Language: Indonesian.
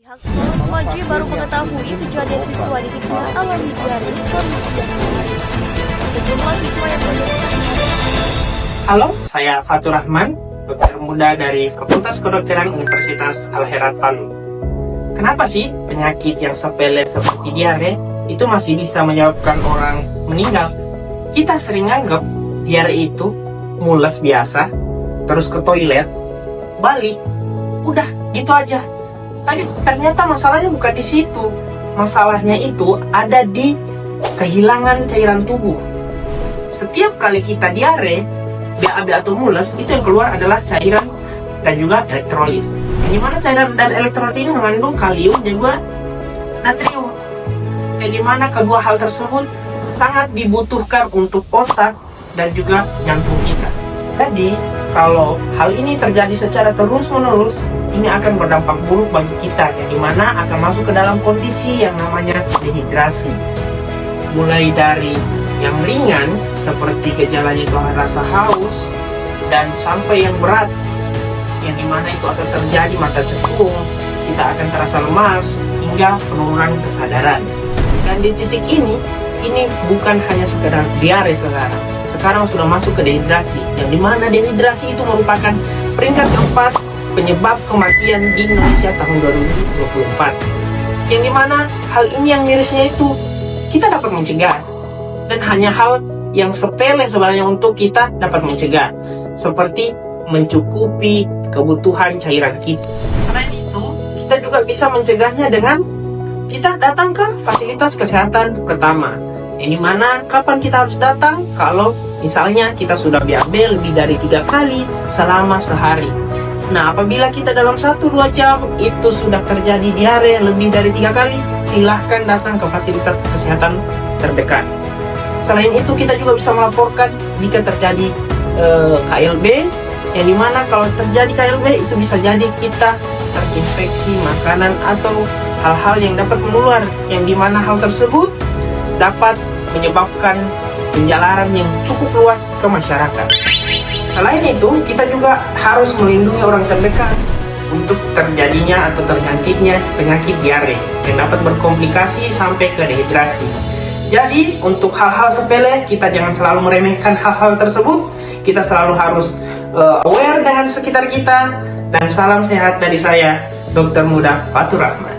Haji baru mengetahui kejadian siswa di Hikmah Al-Hidayah kondisi dasar. Sejumlah siswa yang Halo, saya Fatur Rahman, dokter muda dari Fakultas Kedokteran Universitas Al-Herat Palu. Kenapa sih penyakit yang sepele seperti diare itu masih bisa menyebabkan orang meninggal? Kita sering anggap diare itu mules biasa, terus ke toilet, balik, udah gitu aja. Tapi ternyata masalahnya bukan di situ. Masalahnya itu ada di kehilangan cairan tubuh. Setiap kali kita diare, BAB atau mules, itu yang keluar adalah cairan dan juga elektrolit. Yang dimana cairan dan elektrolit ini mengandung kalium dan juga natrium. Yang dimana kedua hal tersebut sangat dibutuhkan untuk otak dan juga jantung kita. Jadi, kalau hal ini terjadi secara terus-menerus, ini akan berdampak buruk bagi kita, yang dimana akan masuk ke dalam kondisi yang namanya dehidrasi. Mulai dari yang ringan, seperti gejalanya itu rasa haus, dan sampai yang berat, yang dimana itu akan terjadi mata cekung, kita akan terasa lemas, hingga penurunan kesadaran. Dan di titik ini bukan hanya sekedar diare sekarang sudah masuk ke dehidrasi, yang dimana dehidrasi itu merupakan peringkat keempat penyebab kematian di Indonesia tahun 2024. Yang dimana hal ini yang mirisnya itu kita dapat mencegah, dan hanya hal yang sepele sebenarnya untuk kita dapat mencegah, seperti mencukupi kebutuhan cairan kita. Selain itu, kita juga bisa mencegahnya dengan kita datang ke fasilitas kesehatan pertama, yang dimana kapan kita harus datang kalau misalnya kita sudah BAB lebih dari 3 kali selama sehari. Nah, apabila kita dalam 1-2 jam itu sudah terjadi diare lebih dari 3 kali, silahkan datang ke fasilitas kesehatan terdekat. Selain itu, kita juga bisa melaporkan jika terjadi KLB, yang dimana kalau terjadi KLB itu bisa jadi kita terinfeksi makanan atau hal-hal yang dapat menular, yang dimana hal tersebut dapat menyebabkan penjalaran yang cukup luas ke masyarakat. Selain itu, kita juga harus melindungi orang terdekat untuk terjadinya atau terjangkitnya penyakit diare yang dapat berkomplikasi sampai ke dehidrasi. Jadi, untuk hal-hal sepele, kita jangan selalu meremehkan hal-hal tersebut. Kita selalu harus aware dengan sekitar kita. Dan salam sehat dari saya, Dokter Muda Fatur Rahman.